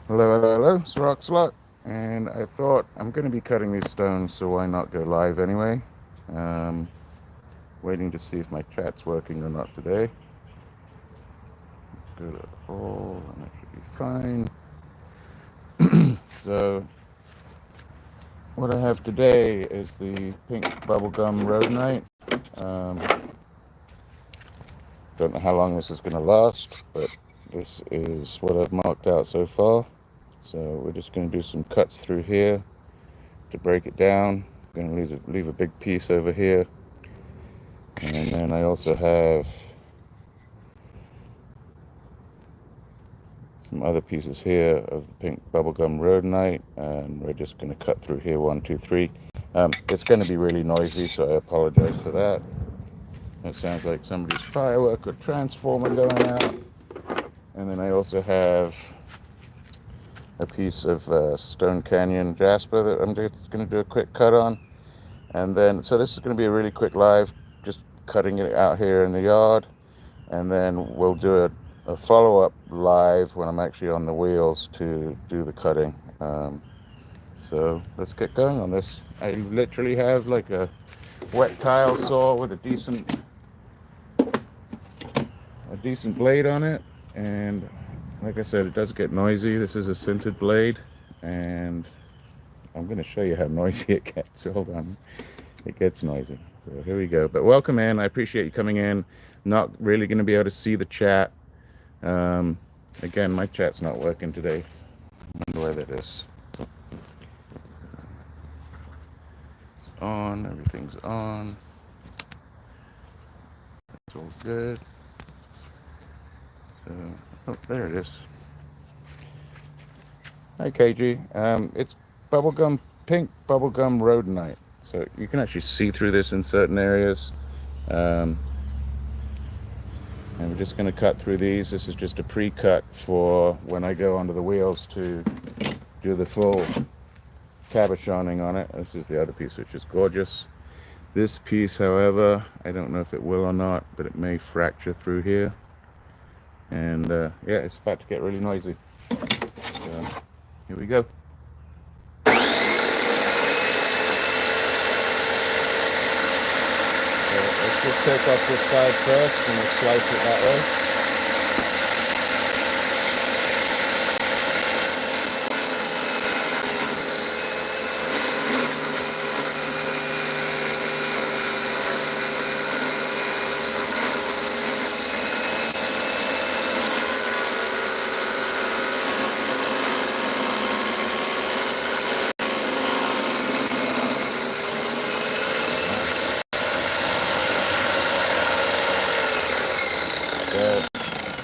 Hello, hello, hello. It's RocksAlot, and I thought I'm going to be cutting these stones, so why not go live anyway? Um, Waiting to see if my chat's working or not today. Go to all, and it should be fine. So, what I have today is the pink bubblegum rhodonite. Um, don't know how long this is going to last, but this is what I've marked out so far. So, we're just going to do some cuts through here to break it down. Going to leave a big piece over here. And then I also have some other pieces here of the pink bubblegum rhodonite, and we're just going to cut through here, 1, 2, 3. It's going to be really noisy, so I apologize for that. It sounds like somebody's firework or transformer going out. And then I also have a piece of Stone Canyon Jasper that I'm just going to do a quick cut on. And then, so this is going to be a really quick live, just cutting it out here in the yard. And then we'll do a follow-up live when I'm actually on the wheels to do the cutting. So let's get going on this. I literally have like a wet tile saw with a decent blade on it, and like I said, it does get noisy. This is a sintered blade, and I'm going to show you how noisy it gets. Hold on. It gets noisy. So here we go. But welcome in. I appreciate you coming in. Not really going to be able to see the chat. Again, my chat's not working today. I wonder why that is. It's on. Everything's on. It's all good. So, oh, there it is. Hi, KG. It's pink bubblegum rhodonite. So you can actually see through this in certain areas. And we're just going to cut through these. This is just a pre-cut for when I go onto the wheels to do the full cabochoning on it. This is the other piece, which is gorgeous. This piece, however, I don't know if it will or not, but it may fracture through here. And yeah, it's about to get really noisy. So here we go. So let's just take off this side first and we'll slice it that way.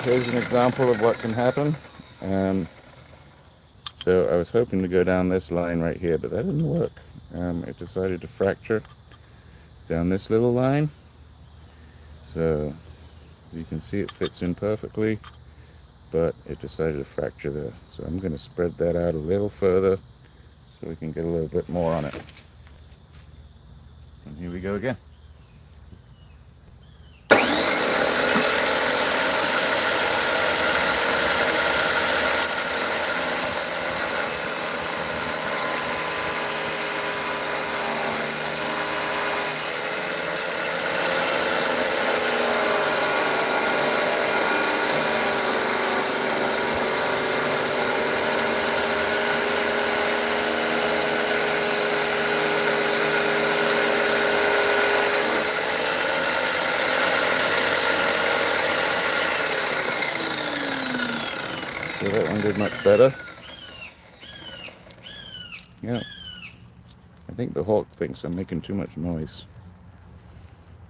Here's an example of what can happen. So I was hoping to go down this line right here, but that didn't work. It decided to fracture down this little line. So you can see it fits in perfectly, but it decided to fracture there. So I'm going to spread that out a little further so we can get a little bit more on it. And here we go again. So that one did much better. Yeah, I think the hawk thinks I'm making too much noise.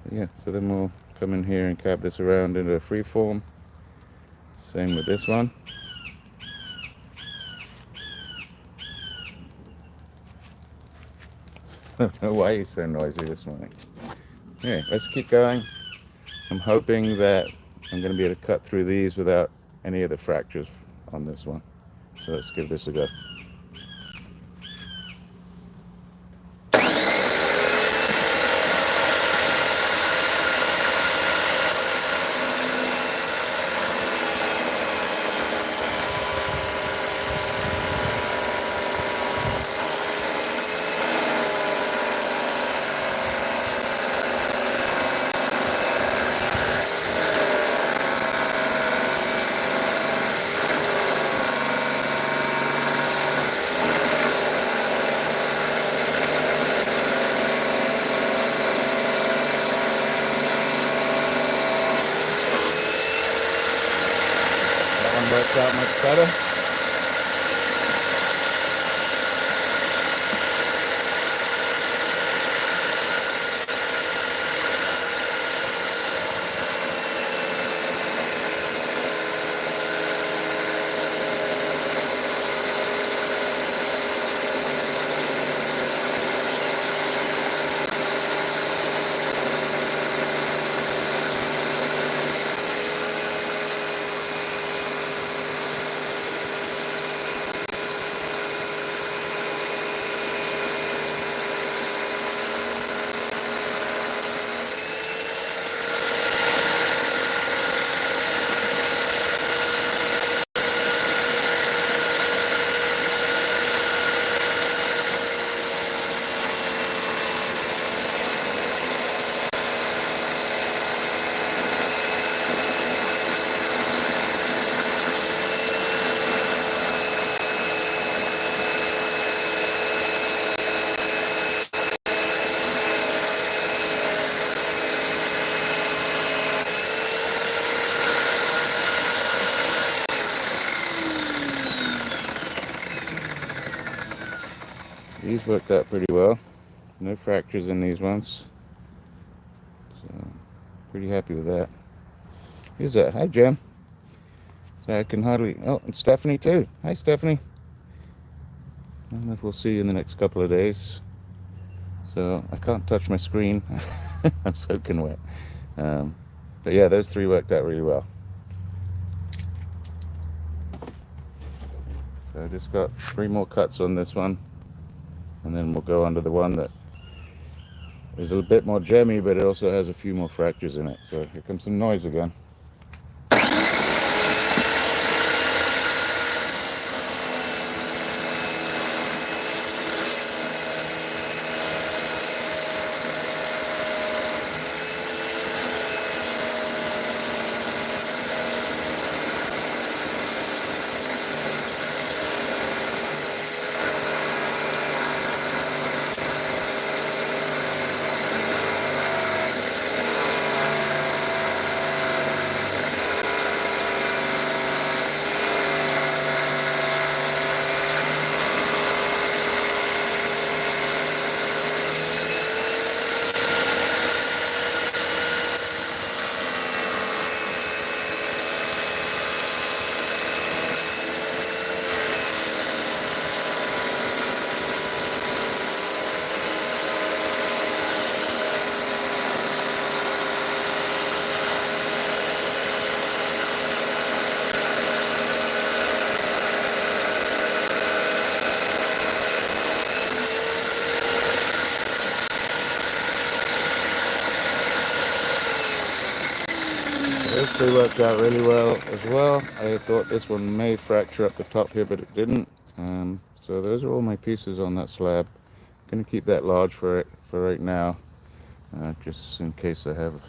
But yeah, so then we'll come in here and cab this around into a free form. Same with this one. I don't know why he's so noisy this morning. Yeah, let's keep going. I'm hoping that I'm going to be able to cut through these without any of the fractures on this one. So let's give this a go. Much better. These worked out pretty well. No fractures in these ones. So, pretty happy with that. Who's that? Hi, Jim. So I can hardly... Oh, and Stephanie too. Hi, Stephanie. I don't know if we'll see you in the next couple of days. So I can't touch my screen. I'm soaking wet. But yeah, those three worked out really well. So I just got 3 more cuts on this one. And then we'll go under the one that is a bit more gemmy, but it also has a few more fractures in it. So here comes some noise again. Those 3 worked out really well as well. I thought this one may fracture up the top here, but it didn't. So those are all my pieces on that slab. I'm going to keep that large for right now, just in case I have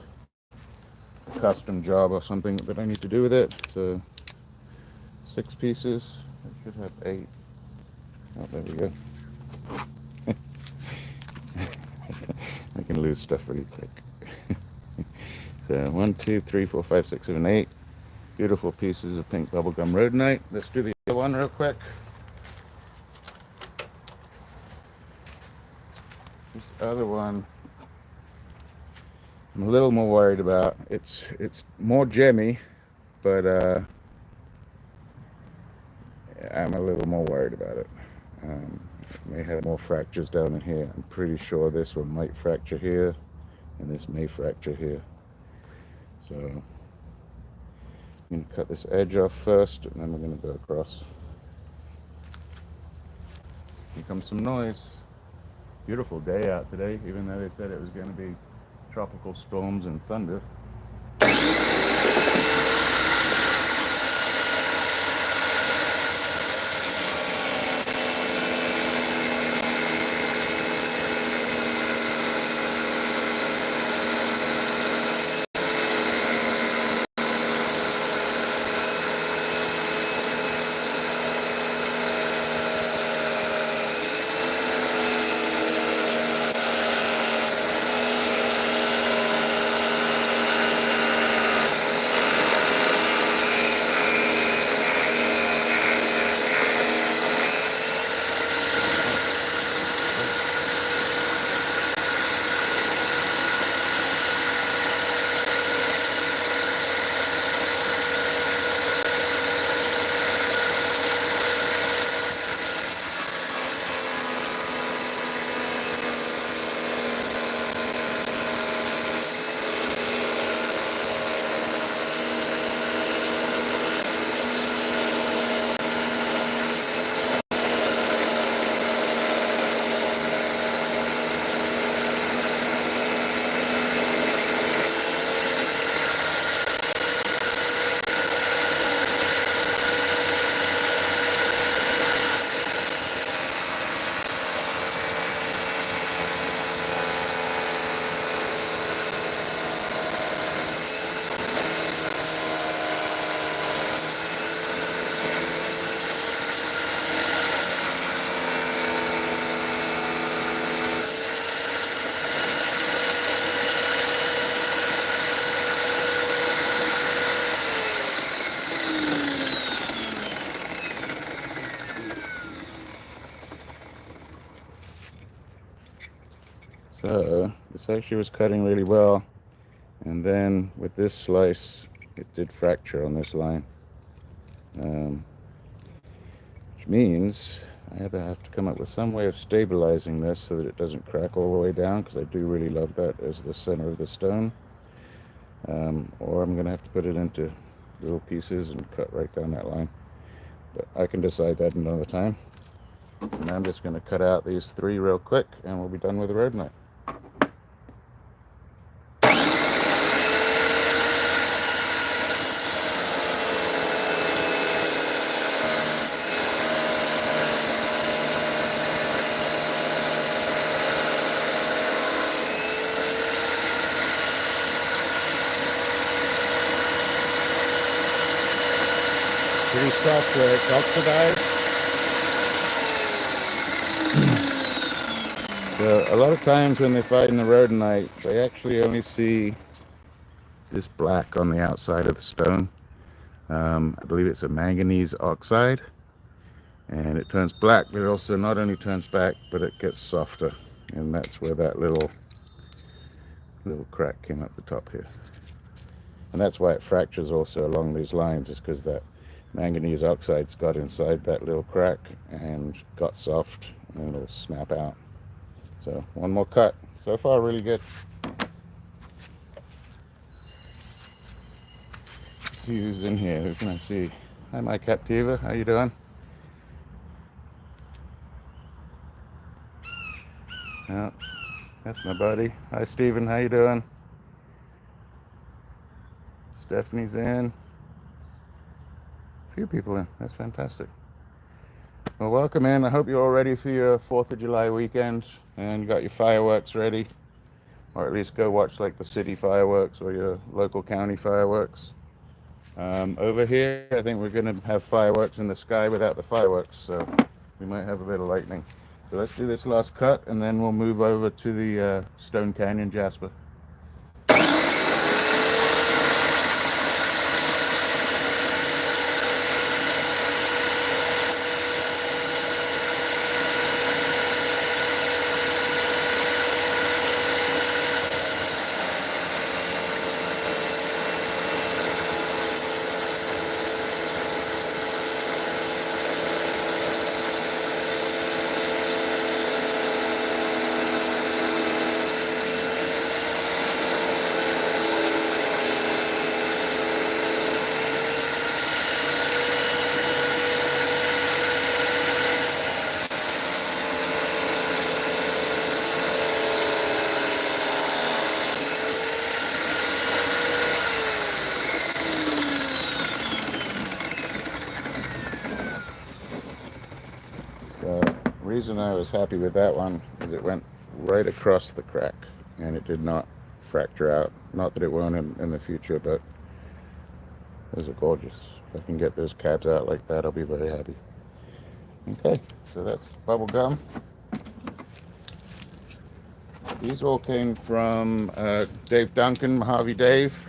a custom job or something that I need to do with it. So 6 pieces. I should have 8. Oh, there we go. I can lose stuff really quick. So 1, 2, 3, 4, 5, 6, 7, 8 beautiful pieces of pink bubblegum rhodonite. Let's do the other one real quick. This other one I'm a little more worried about. It's more gemmy, but I'm a little more worried about it. It may have more fractures down in here. I'm pretty sure this one might fracture here, and this may fracture here. So I'm going to cut this edge off first, and then we're going to go across. Here comes some noise. Beautiful day out today, even though they said it was going to be tropical storms and thunder. So this actually was cutting really well, and then with this slice it did fracture on this line, which means I either have to come up with some way of stabilizing this so that it doesn't crack all the way down, because I do really love that as the center of the stone, or I'm going to have to put it into little pieces and cut right down that line. But I can decide that another time. And I'm just going to cut out these 3 real quick and we'll be done with the rhodonite. Pretty soft where it's oxidized. So a lot of times when they're fighting the rhodonite, they actually only see this black on the outside of the stone. I believe it's a manganese oxide, and it turns black, but it also not only turns black, but it gets softer, and that's where that little crack came up the top here. And that's why it fractures also along these lines, is because that manganese oxide's got inside that little crack and got soft, and it'll snap out. So one more cut. So far really good. Who's in here? Who can I see? Hi, my Captiva. How you doing? Yeah, that's my buddy. Hi, Steven. How you doing? Stephanie's in. A few people in. That's fantastic. Well, welcome in. I hope you're all ready for your 4th of July weekend and you got your fireworks ready, or at least go watch like the city fireworks or your local county fireworks. Over here, I think we're going to have fireworks in the sky without the fireworks, so we might have a bit of lightning. So let's do this last cut, and then we'll move over to the Stone Canyon Jasper. The reason I was happy with that one is it went right across the crack and it did not fracture out. Not that it won't in the future, but those are gorgeous. If I can get those cabs out like that, I'll be very happy. Okay, so that's bubblegum. These all came from Dave Duncan, Mojave Dave,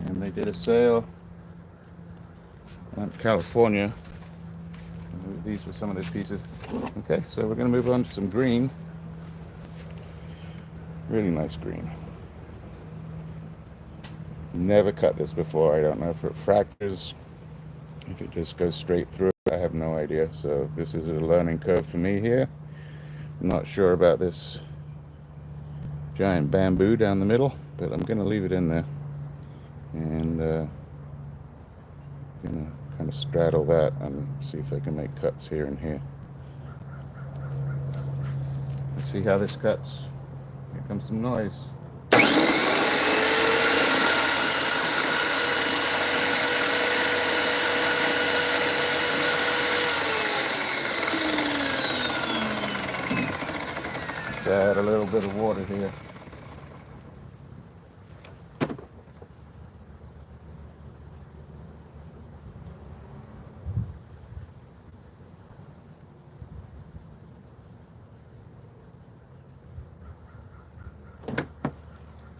and they did a sale in California. These were some of those pieces. Okay, so we're going to move on to some green. Really nice green. Never cut this before. I don't know if it fractures, if it just goes straight through. I have no idea. So this is a learning curve for me here. I'm not sure about this giant bamboo down the middle, but I'm going to leave it in there. And going to kind of straddle that and see if I can make cuts here and here. Let's see how this cuts. Here comes some noise. Let's add a little bit of water here.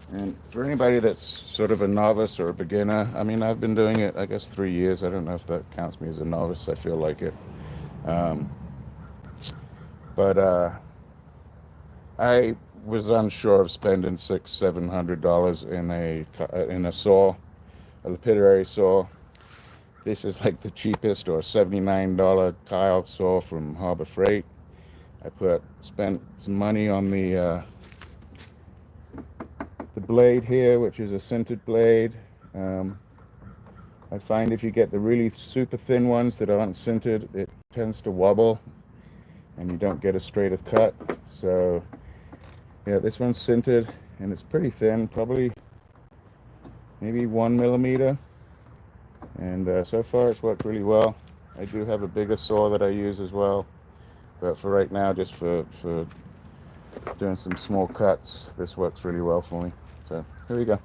And for anybody that's sort of a novice or a beginner, I mean, I've been doing it, I guess, 3 years. I don't know if that counts me as a novice. I feel like it. But I was unsure of spending $600-700 in a saw, a lapidary saw. This is like the cheapest, or $79 tile saw from Harbor Freight. I spent some money on the blade here, which is a sintered blade. I find if you get the really super thin ones that aren't sintered, it tends to wobble and you don't get a straighter cut. So yeah, this one's sintered and it's pretty thin, probably maybe 1 millimeter. And so far it's worked really well. I do have a bigger saw that I use as well, but for right now, just for doing some small cuts, this works really well for me. So here we go.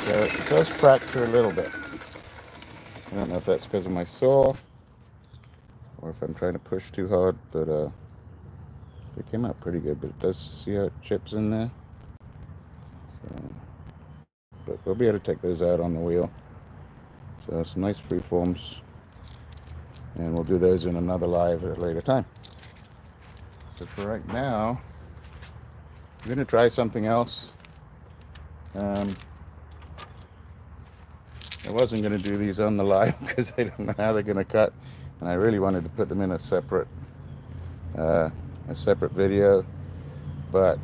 So it does fracture a little bit. I don't know if that's because of my saw or if I'm trying to push too hard, but they came out pretty good. But it does, see how it chips in there? So, but we'll be able to take those out on the wheel. So some nice freeforms, and we'll do those in another live at a later time. So for right now, I'm going to try something else. I wasn't going to do these on the live because I don't know how they're going to cut, and I really wanted to put them in a separate video, but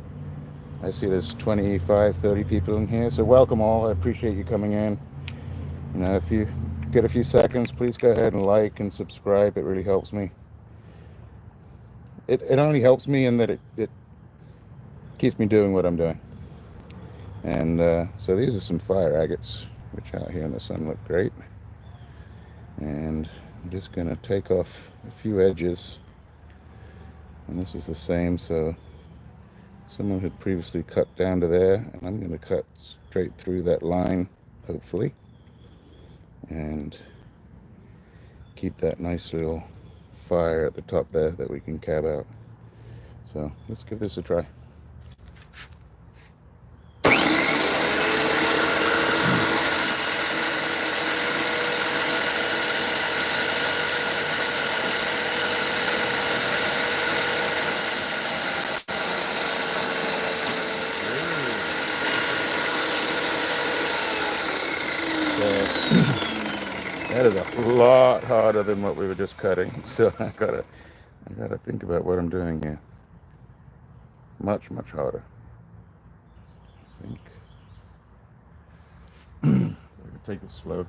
I see there's 25-30 people in here, so welcome all. I appreciate you coming in. You know, if you get a few seconds, please go ahead and like and subscribe. It really helps me. It only helps me in that it keeps me doing what I'm doing. And so these are some fire agates, which out here in the sun look great. And I'm just going to take off a few edges. And this is the same, so someone had previously cut down to there, and I'm going to cut straight through that line, hopefully, and keep that nice little fire at the top there that we can cab out. So let's give this a try. That is a lot harder than what we were just cutting, so I gotta think about what I'm doing here. Much harder, I think. I'm gonna take it slow.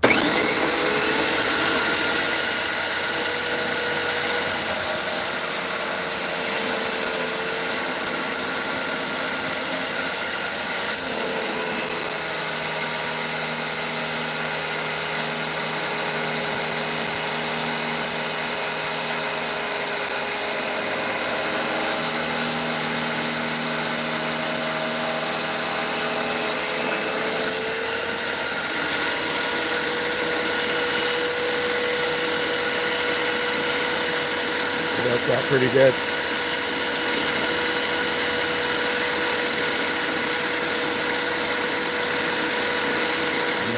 That's out pretty good.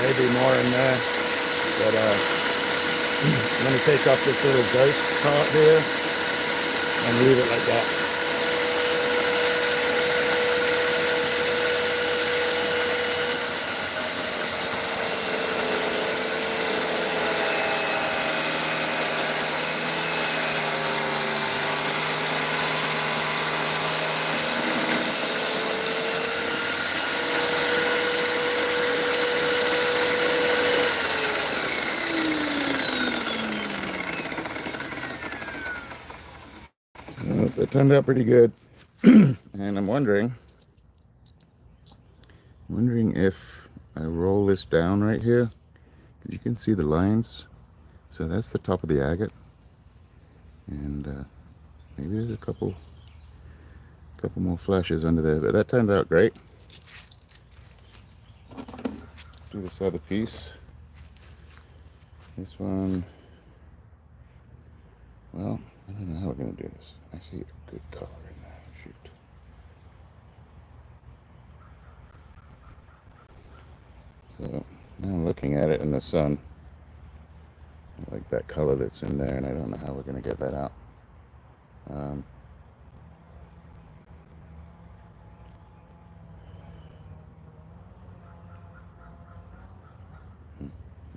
Maybe more in there, but I'm going to take off this little ghost part here and leave it like that. it turned out pretty good. And I'm wondering if I roll this down right here, you can see the lines. So that's the top of the agate, and maybe there's a couple more flashes under there, but that turned out great. Do this other piece. This one, well, I don't know how we're going to do this. I see a good color in there. Shoot. So now I'm looking at it in the sun. I like that color that's in there, and I don't know how we're going to get that out. I'm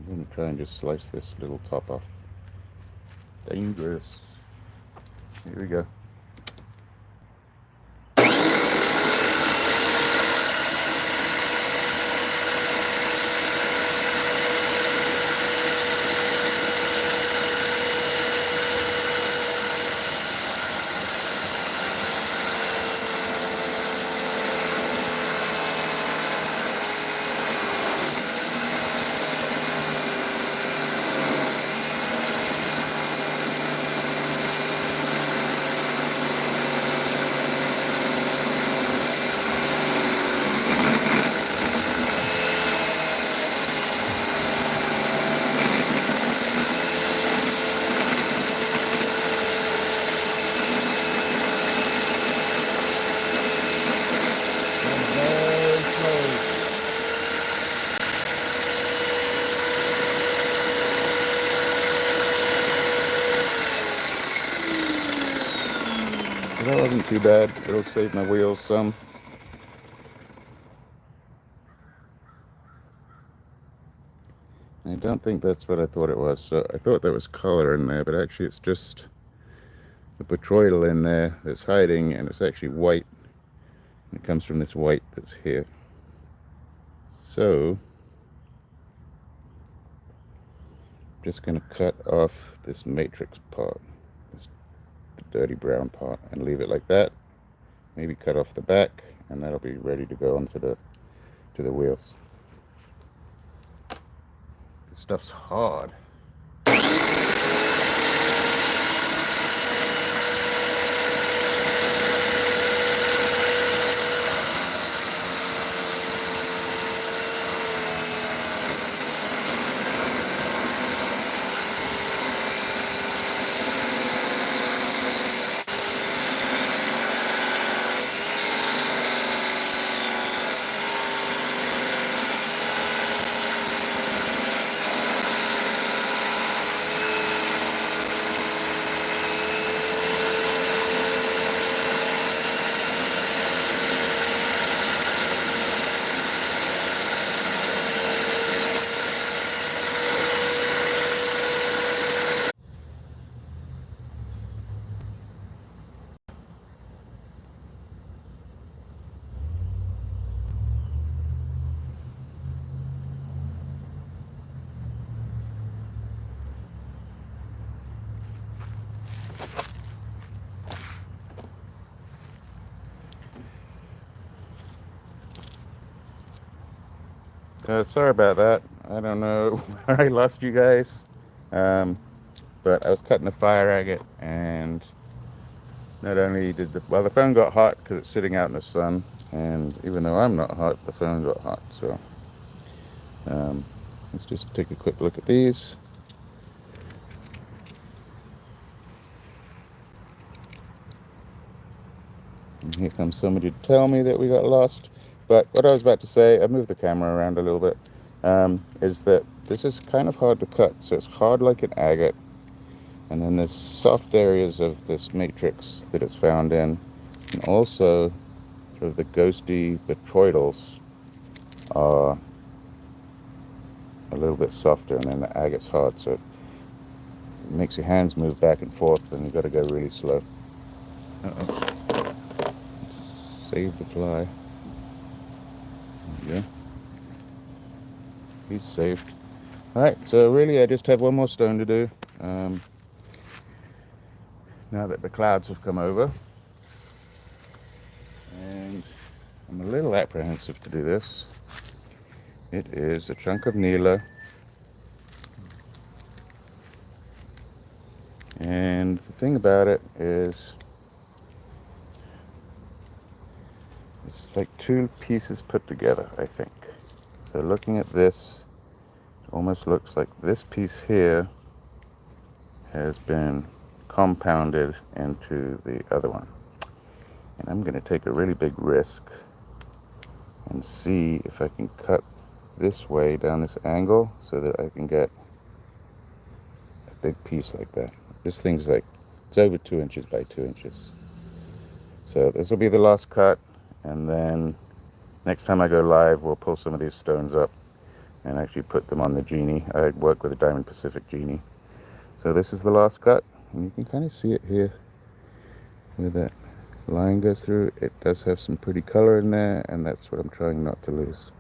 going to try and just slice this little top off. Dangerous. Here we go. That wasn't too bad. It'll save my wheels some. I don't think that's what I thought it was. So I thought there was color in there, but actually it's just the botryoidal in there that's hiding, and it's actually white. It comes from this white that's here. So I'm just going to cut off this matrix part, the dirty brown part, and leave it like that. Maybe cut off the back, and that'll be ready to go onto the wheels. This stuff's hard. Sorry about that. I don't know where I lost you guys, but I was cutting the fire agate, and not only did the phone got hot because it's sitting out in the sun, and even though I'm not hot, the phone got hot. So let's just take a quick look at these. And here comes somebody to tell me that we got lost. But what I was about to say, I moved the camera around a little bit, is that this is kind of hard to cut. So it's hard like an agate, and then there's soft areas of this matrix that it's found in, and also sort of the ghosty botryoidals are a little bit softer, and then the agate's hard, so it makes your hands move back and forth, and you've got to go really slow. Uh-oh. Save the fly. Yeah, he's saved. Alright, so really I just have one more stone to do now that the clouds have come over. And I'm a little apprehensive to do this. It is a chunk of Nila. And the thing about it is, it's like two pieces put together, I think. So looking at this, it almost looks like this piece here has been compounded into the other one. And I'm going to take a really big risk and see if I can cut this way down this angle so that I can get a big piece like that. This thing's like, it's over 2 inches by 2 inches. So this will be the last cut, and then next time I go live, we'll pull some of these stones up and actually put them on the genie. I work with a Diamond Pacific genie. So this is the last cut, and you can kind of see it here where that line goes through. It does have some pretty color in there, and that's what I'm trying not to lose.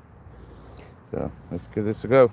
So let's give this a go.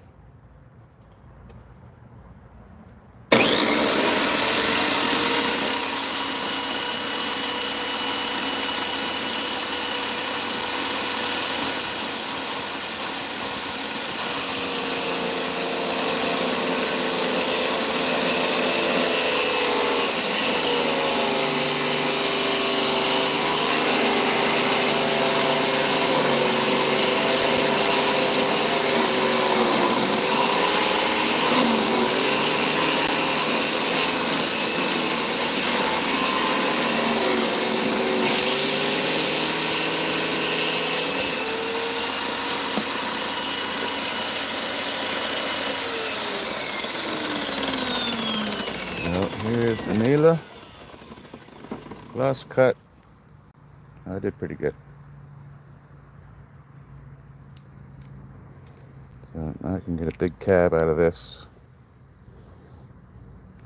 Well, here's the Nila. Last cut. I did pretty good. So now I can get a big cab out of this.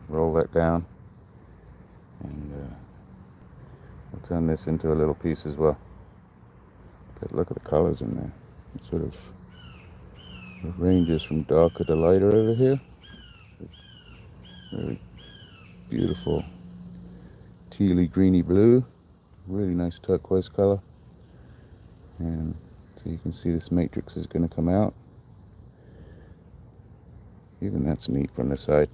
Roll that down. And I'll turn this into a little piece as well. But look at the colors in there. It sort of ranges from darker to lighter over here. Very beautiful tealy greeny blue. Really nice turquoise color. And so you can see this matrix is going to come out. Even that's neat from the side.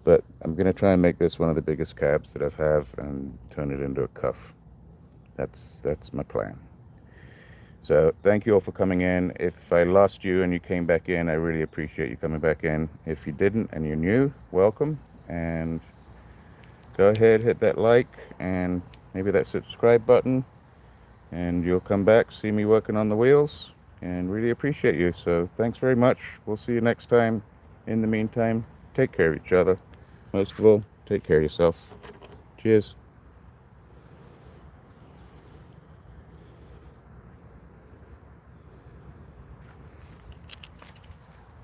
But I'm going to try and make this one of the biggest cabs that I have and turn it into a cuff. That's my plan. So thank you all for coming in. If I lost you and you came back in, I really appreciate you coming back in. If you didn't and you're new, welcome. And go ahead, hit that like and maybe that subscribe button. And you'll come back, see me working on the wheels, and really appreciate you. So thanks very much. We'll see you next time. In the meantime, take care of each other. Most of all, take care of yourself. Cheers.